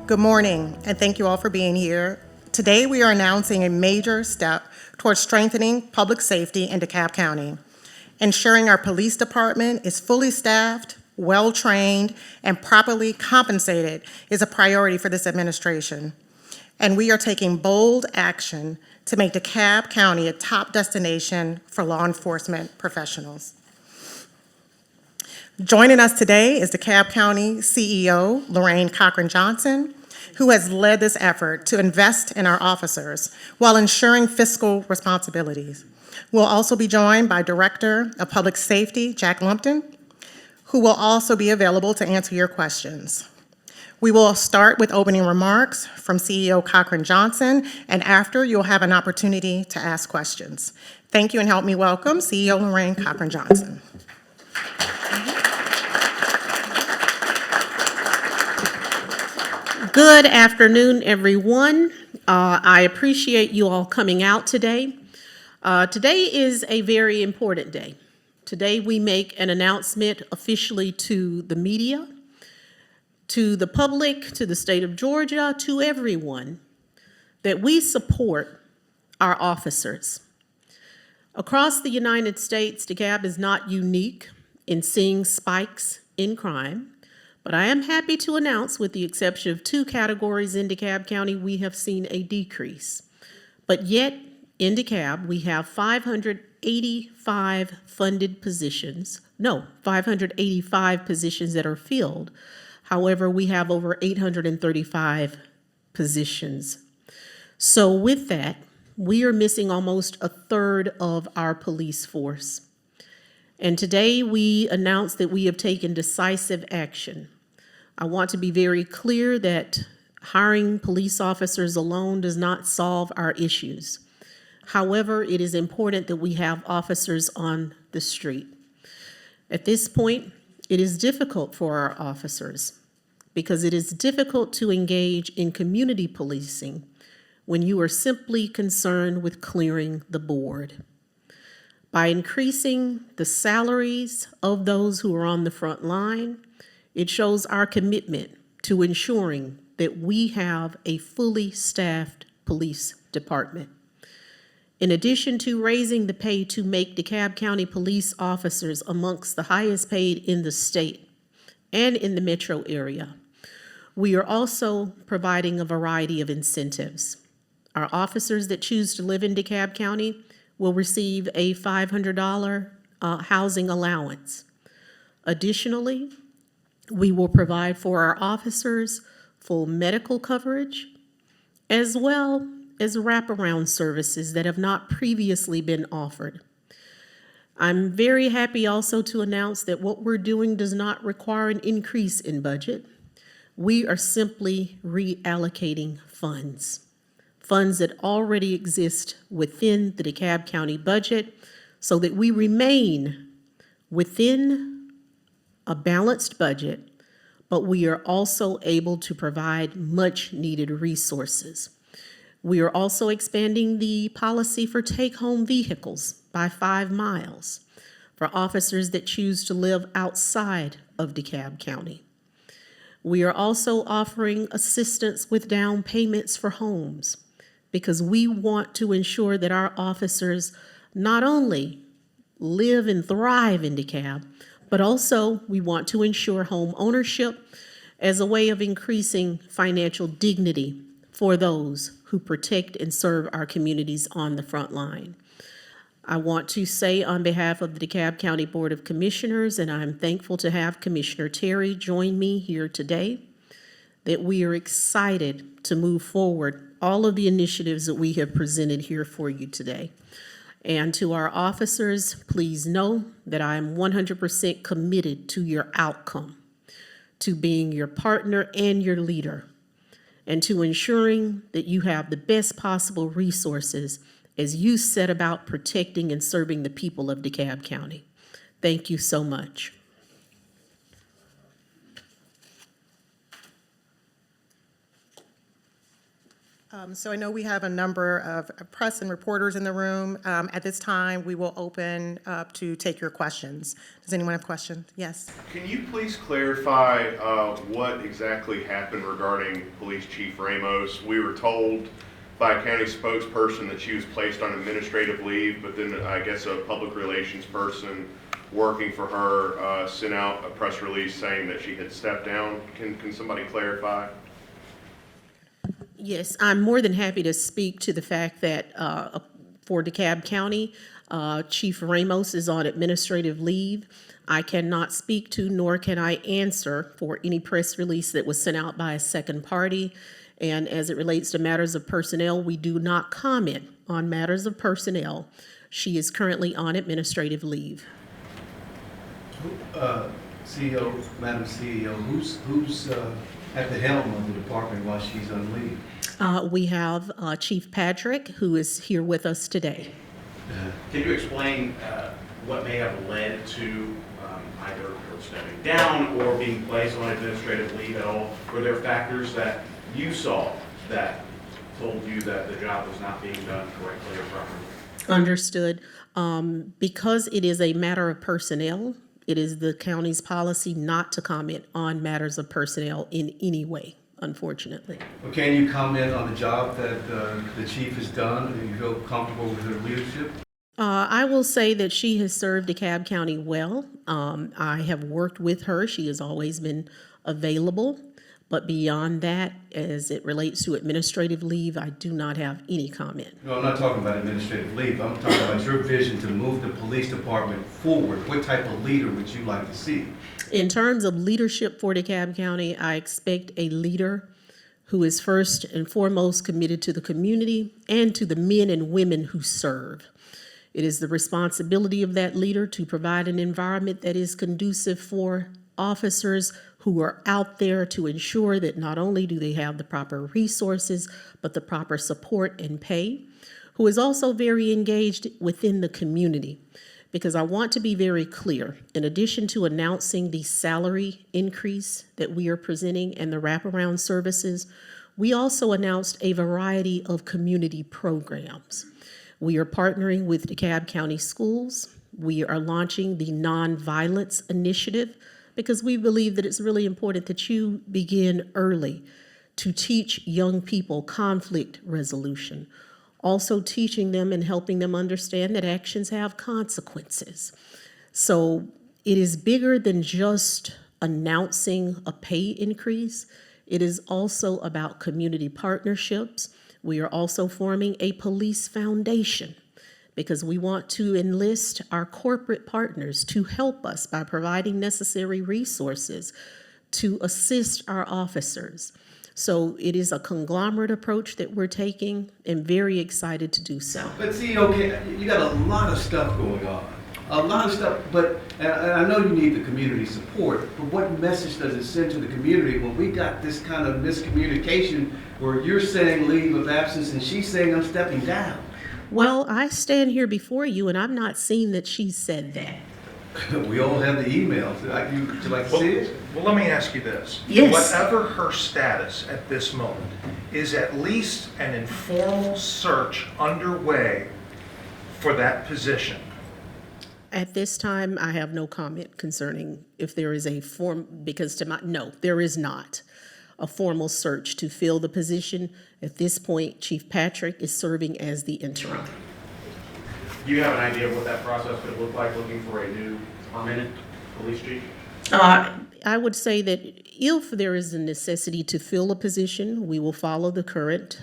Good morning, and thank you all for being here. Today, we are announcing a major step towards strengthening public safety in DeKalb County. Ensuring our police department is fully staffed, well-trained, and properly compensated is a priority for this administration. And we are taking bold action to make DeKalb County a top destination for law enforcement professionals. Joining us today is DeKalb County CEO Lorraine Cochran-Johnson, who has led this effort to invest in our officers while ensuring fiscal responsibilities. We'll also be joined by Director of Public Safety, Jack Lumpton, who will also be available to answer your questions. We will start with opening remarks from CEO Cochran-Johnson, and after, you'll have an opportunity to ask questions. Thank you, and help me welcome CEO Lorraine Cochran-Johnson. Good afternoon, everyone. I appreciate you all coming out today. Today is a very important day. Today we make an announcement officially to the media, to the public, to the state of Georgia, to everyone, that we support our officers. Across the United States, DeKalb is not unique in seeing spikes in crime. But I am happy to announce, with the exception of 2 categories in DeKalb County, we have seen a decrease. But yet, in DeKalb, we have 585 funded positions. No, 585 positions that are filled. However, we have over 835 positions. So with that, we are missing almost a third of our police force. And today we announced that we have taken decisive action. I want to be very clear that hiring police officers alone does not solve our issues. However, it is important that we have officers on the street. At this point, it is difficult for our officers because it is difficult to engage in community policing when you are simply concerned with clearing the board. By increasing the salaries of those who are on the front line, it shows our commitment to ensuring that we have a fully staffed police department. In addition to raising the pay to make DeKalb County police officers amongst the highest paid in the state and in the metro area, we are also providing a variety of incentives. Our officers that choose to live in DeKalb County will receive a $500 housing allowance. Additionally, we will provide for our officers full medical coverage, as well as wraparound services that have not previously been offered. I'm very happy also to announce that what we're doing does not require an increase in budget. We are simply reallocating funds that already exist within the DeKalb County budget so that we remain within a balanced budget, but we are also able to provide much needed resources. We are also expanding the policy for take-home vehicles by 5 miles for officers that choose to live outside of DeKalb County. We are also offering assistance with down payments for homes because we want to ensure that our officers not only live and thrive in DeKalb, but also we want to ensure home ownership as a way of increasing financial dignity for those who protect and serve our communities on the front line. I want to say on behalf of the DeKalb County Board of Commissioners, and I'm thankful to have Commissioner Terry join me here today, that we are excited to move forward all of the initiatives that we have presented here for you today. And to our officers, please know that I am 100% committed to your outcome, to being your partner and your leader, and to ensuring that you have the best possible resources as you set about protecting and serving the people of DeKalb County. Thank you so much. So I know we have a number of press and reporters in the room. At this time, we will open up to take your questions. Does anyone have questions? Yes. Can you please clarify what exactly happened regarding Police Chief Ramos? We were told by a county spokesperson that she was placed on administrative leave, but then I guess a public relations person working for her sent out a press release saying that she had stepped down. Can somebody clarify? Yes, I'm more than happy to speak to the fact that for DeKalb County, Chief Ramos is on administrative leave. I cannot speak to nor can I answer for any press release that was sent out by a second party. And as it relates to matters of personnel, we do not comment on matters of personnel. She is currently on administrative leave. CEO, Madam CEO, who's at the helm of the department while she's on leave? We have Chief Patrick, who is here with us today. Can you explain what may have led to either her stepping down or being placed on administrative leave at all? Were there factors that you saw that told you that the job was not being done correctly or properly? Understood. Because it is a matter of personnel, it is the county's policy not to comment on matters of personnel in any way, unfortunately. Well, can you comment on the job that the chief has done? Do you feel comfortable with her leadership? I will say that she has served DeKalb County well. I have worked with her. She has always been available. But beyond that, as it relates to administrative leave, I do not have any comment. No, I'm not talking about administrative leave. I'm talking about your vision to move the police department forward. What type of leader would you like to see? In terms of leadership for DeKalb County, I expect a leader who is first and foremost committed to the community and to the men and women who serve. It is the responsibility of that leader to provide an environment that is conducive for officers who are out there to ensure that not only do they have the proper resources, but the proper support and pay, who is also very engaged within the community. Because I want to be very clear, in addition to announcing the salary increase that we are presenting and the wraparound services, we also announced a variety of community programs. We are partnering with DeKalb County Schools. We are launching the Nonviolence Initiative, because we believe that it's really important that you begin early to teach young people conflict resolution. Also teaching them and helping them understand that actions have consequences. So it is bigger than just announcing a pay increase. It is also about community partnerships. We are also forming a police foundation, because we want to enlist our corporate partners to help us by providing necessary resources to assist our officers. So it is a conglomerate approach that we're taking, and very excited to do so. But see, okay, you got a lot of stuff going on. A lot of stuff, but and I know you need the community support, but what message does it send to the community when we got this kind of miscommunication where you're saying leave of absence and she's saying I'm stepping down? Well, I stand here before you, and I've not seen that she said that. We all have the emails. Would you like to see it? Well, let me ask you this. Yes. Whatever her status at this moment, is at least an informal search underway for that position? At this time, I have no comment concerning if there is a no, there is not a formal search to fill the position. At this point, Chief Patrick is serving as the interim. Do you have an idea of what that process could look like, looking for a new permanent police chief? I would say that if there is a necessity to fill a position, we will follow the current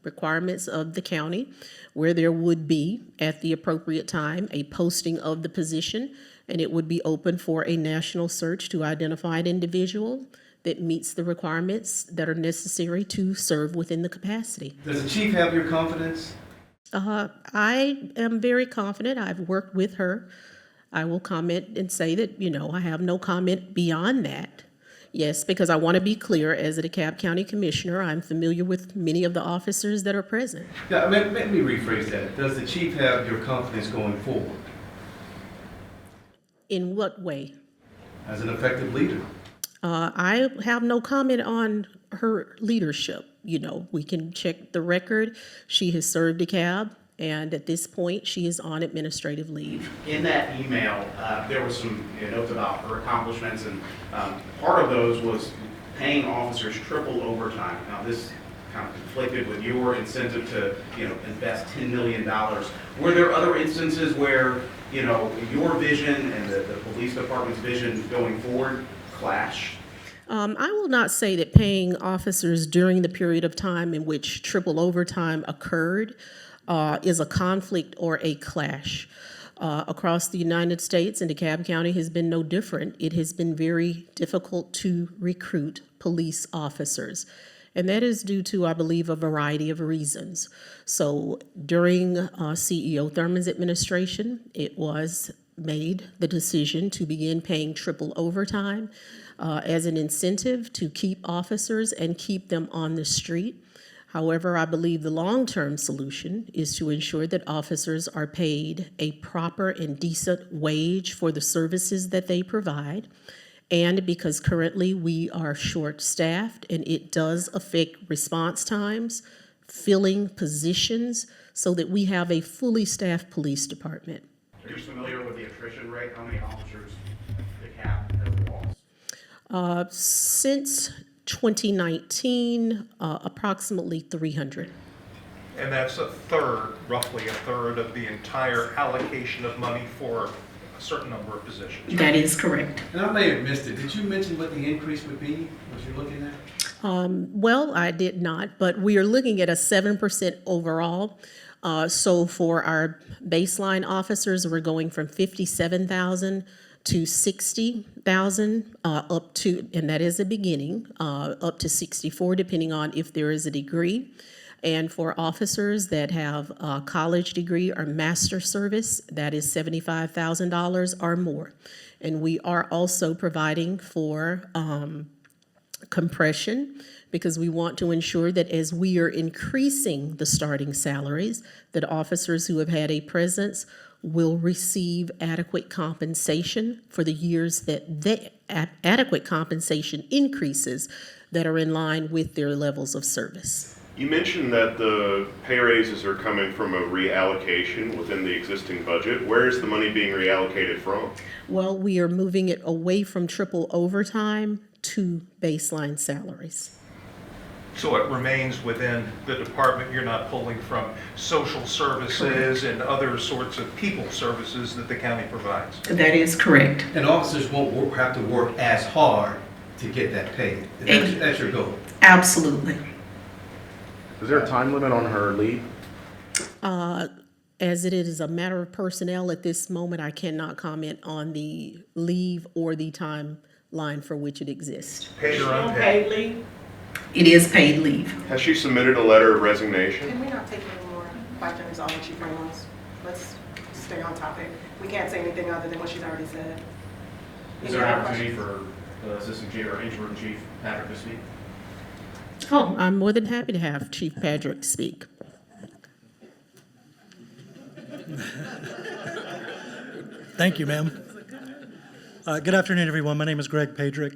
requirements of the county, where there would be, at the appropriate time, a posting of the position, and it would be open for a national search to identify an individual that meets the requirements that are necessary to serve within the capacity. Does the chief have your confidence? I am very confident. I've worked with her. I will comment and say that, I have no comment beyond that. Yes, because I want to be clear, as a DeKalb County Commissioner, I'm familiar with many of the officers that are present. Yeah, let me rephrase that. Does the chief have your confidence going forward? In what way? As an effective leader? I have no comment on her leadership. we can check the record. She has served DeKalb, and at this point, she is on administrative leave. In that email, there was some notes about her accomplishments, and part of those was paying officers triple overtime. Now, this kind of conflicted with your incentive to, invest $10 million. Were there other instances where, your vision and the police department's vision going forward clash? I will not say that paying officers during the period of time in which triple overtime occurred is a conflict or a clash. Across the United States, and DeKalb County has been no different. It has been very difficult to recruit police officers. And that is due to, I believe, a variety of reasons. So during CEO Thurman's administration, it was made the decision to begin paying triple overtime as an incentive to keep officers and keep them on the street. However, I believe the long-term solution is to ensure that officers are paid a proper and decent wage for the services that they provide. And because currently we are short-staffed and it does affect response times, filling positions, so that we have a fully staffed police department. Are you familiar with the attrition rate? How many officers DeKalb has lost? Since 2019, approximately 300. And that's roughly a third of the entire allocation of money for a certain number of positions. That is correct. And I may have missed it. Did you mention what the increase would be, what you're looking at? Well, I did not, but we are looking at a 7% overall. So for our baseline officers, we're going from 57,000 to 60,000, up to, and that is a beginning, up to 64, depending on if there is a degree. And for officers that have a college degree or master service, that is $75,000 or more. And we are also providing for compression, because we want to ensure that as we are increasing the starting salaries, that officers who have had a presence will receive adequate compensation for the years that adequate compensation increases that are in line with their levels of service. You mentioned that the pay raises are coming from a reallocation within the existing budget. Where is the money being reallocated from? Well, we are moving it away from triple overtime to baseline salaries. So it remains within the department. You're not pulling from social services and other sorts of people services that the county provides. That is correct. And officers won't have to work as hard to get that paid. That's your goal. Absolutely. Is there a time limit on her leave? As it is a matter of personnel at this moment, I cannot comment on the leave or the timeline for which it exists. Paid or unpaid? leave? It is paid leave. Has she submitted a letter of resignation? Can we not take any more questions on what Chief Ramos? Let's stay on topic. We can't say anything other than what she's already said. Is there an opportunity for Assistant Chief or Interim Chief Patrick to speak? Oh, I'm more than happy to have Chief Patrick speak. Thank you, ma'am. Good afternoon, everyone. My name is Greg Patrick.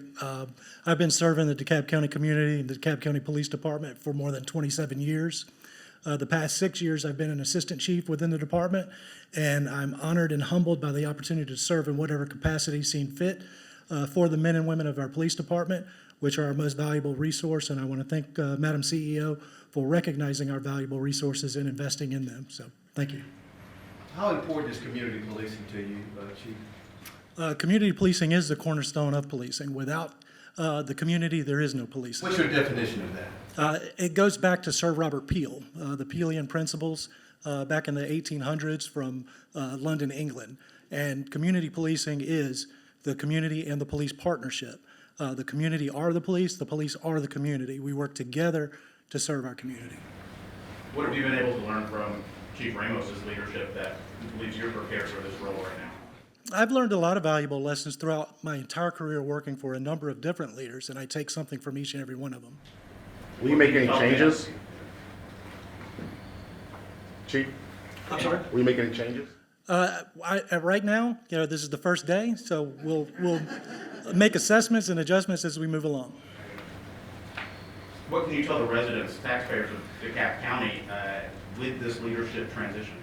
I've been serving the DeKalb County community and the DeKalb County Police Department for more than 27 years. The past 6 years, I've been an assistant chief within the department, and I'm honored and humbled by the opportunity to serve in whatever capacity seen fit for the men and women of our police department, which are our most valuable resource. And I want to thank Madam CEO for recognizing our valuable resources and investing in them. So, thank you. How important is community policing to you, Chief? Community policing is the cornerstone of policing. Without the community, there is no policing. What's your definition of that? It goes back to Sir Robert Peel, the Peelian principles back in the 1800s from London, England. And community policing is the community and the police partnership. The community are the police are the community. We work together to serve our community. What have you been able to learn from Chief Ramos's leadership that leaves you prepared for this role right now? I've learned a lot of valuable lessons throughout my entire career working for a number of different leaders, and I take something from each and every one of them. Will you make any changes? Chief? I'm sorry? Will you make any changes? Right now, this is the first day, so we'll make assessments and adjustments as we move along. What can you tell the residents, taxpayers of DeKalb County with this leadership transition?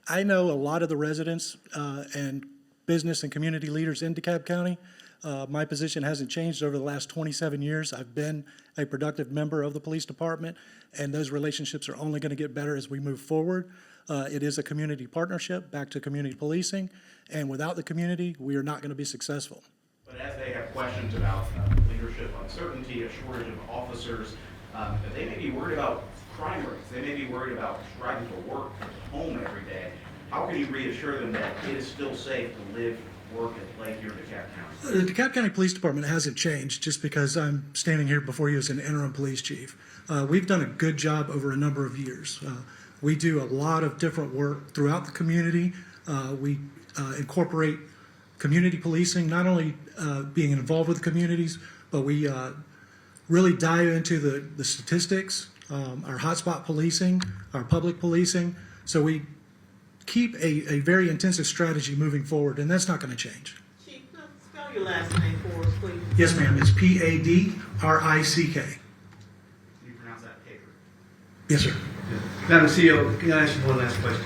I know a lot of the residents and business and community leaders in DeKalb County. My position hasn't changed over the last 27 years. I've been a productive member of the police department, and those relationships are only going to get better as we move forward. It is a community partnership back to community policing, and without the community, we are not going to be successful. But as they have questions about leadership uncertainty, a shortage of officers, they may be worried about crime rates. They may be worried about driving to work, to home every day. How can you reassure them that it is still safe to live, work, and play here in DeKalb County? The DeKalb County Police Department hasn't changed just because I'm standing here before you as an interim police chief. We've done a good job over a number of years. We do a lot of different work throughout the community. We incorporate community policing, not only being involved with the communities, but we really dive into the statistics, our hotspot policing, our public policing. So we keep a very intensive strategy moving forward, and that's not going to change. Chief, spell your last name for us, please. Yes, ma'am. It's Padrick. You pronounce that paper. Yes, sir. Madam CEO, can I ask you one last question?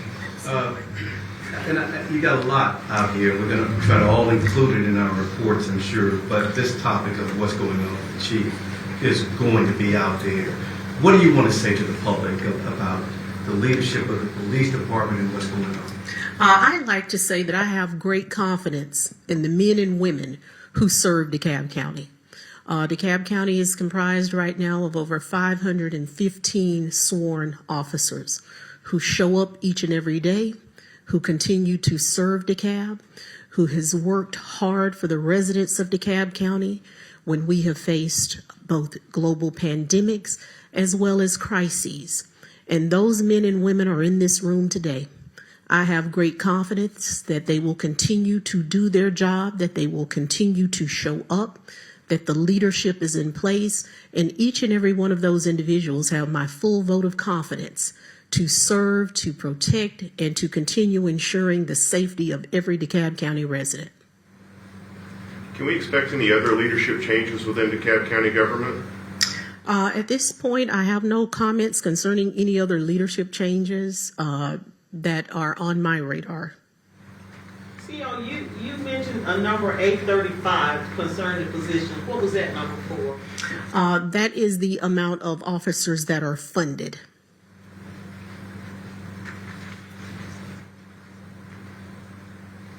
You got a lot out here. We're going to try to all include it in our reports, I'm sure. But this topic of what's going on with the chief is going to be out there. What do you want to say to the public about the leadership of the police department and what's going on? I'd like to say that I have great confidence in the men and women who serve DeKalb County. DeKalb County is comprised right now of over 515 sworn officers who show up each and every day, who continue to serve DeKalb, who has worked hard for the residents of DeKalb County when we have faced both global pandemics as well as crises. And those men and women are in this room today. I have great confidence that they will continue to do their job, that they will continue to show up, that the leadership is in place, and each and every one of those individuals have my full vote of confidence to serve, to protect, and to continue ensuring the safety of every DeKalb County resident. Can we expect any other leadership changes within DeKalb County government? At this point, I have no comments concerning any other leadership changes that are on my radar. CEO, you mentioned a number 835 concerning the position. What was that number for? That is the amount of officers that are funded.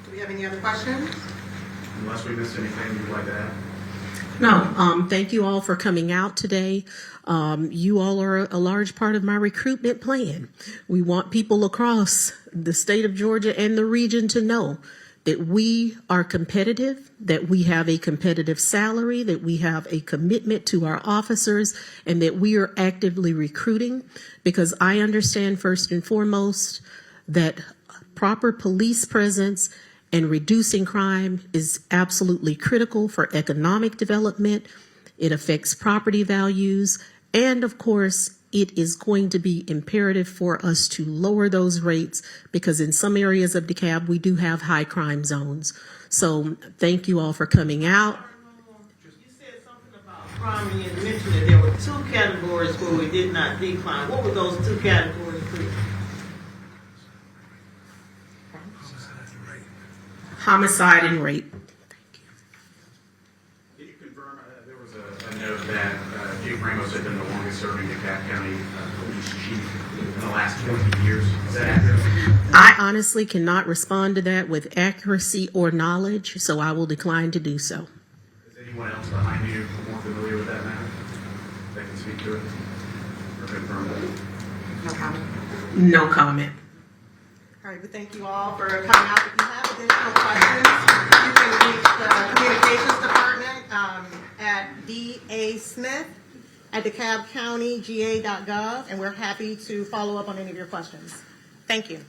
Do we have any other questions? Unless we missed anything you'd like to add? No, thank you all for coming out today. You all are a large part of my recruitment plan. We want people across the state of Georgia and the region to know that we are competitive, that we have a competitive salary, that we have a commitment to our officers, and that we are actively recruiting, because I understand first and foremost that proper police presence and reducing crime is absolutely critical for economic development. It affects property values. And of course, it is going to be imperative for us to lower those rates, because in some areas of DeKalb, we do have high crime zones. So thank you all for coming out. You said something about crime, and you mentioned that there were two categories where we did not decline. What were those two categories, please? Homicide and rape. Can you confirm, there was a note that Chief Ramos had been the longest serving DeKalb County police chief in the last 20 years. Is that accurate? I honestly cannot respond to that with accuracy or knowledge, so I will decline to do so. Is anyone else behind you more familiar with that matter that can speak to it or confirm that? No comment. No comment. All right, we thank you all for coming out. If you have additional questions, you can reach the Communications Department at dasmith@DeKalbCountyGA.gov, and we're happy to follow up on any of your questions. Thank you.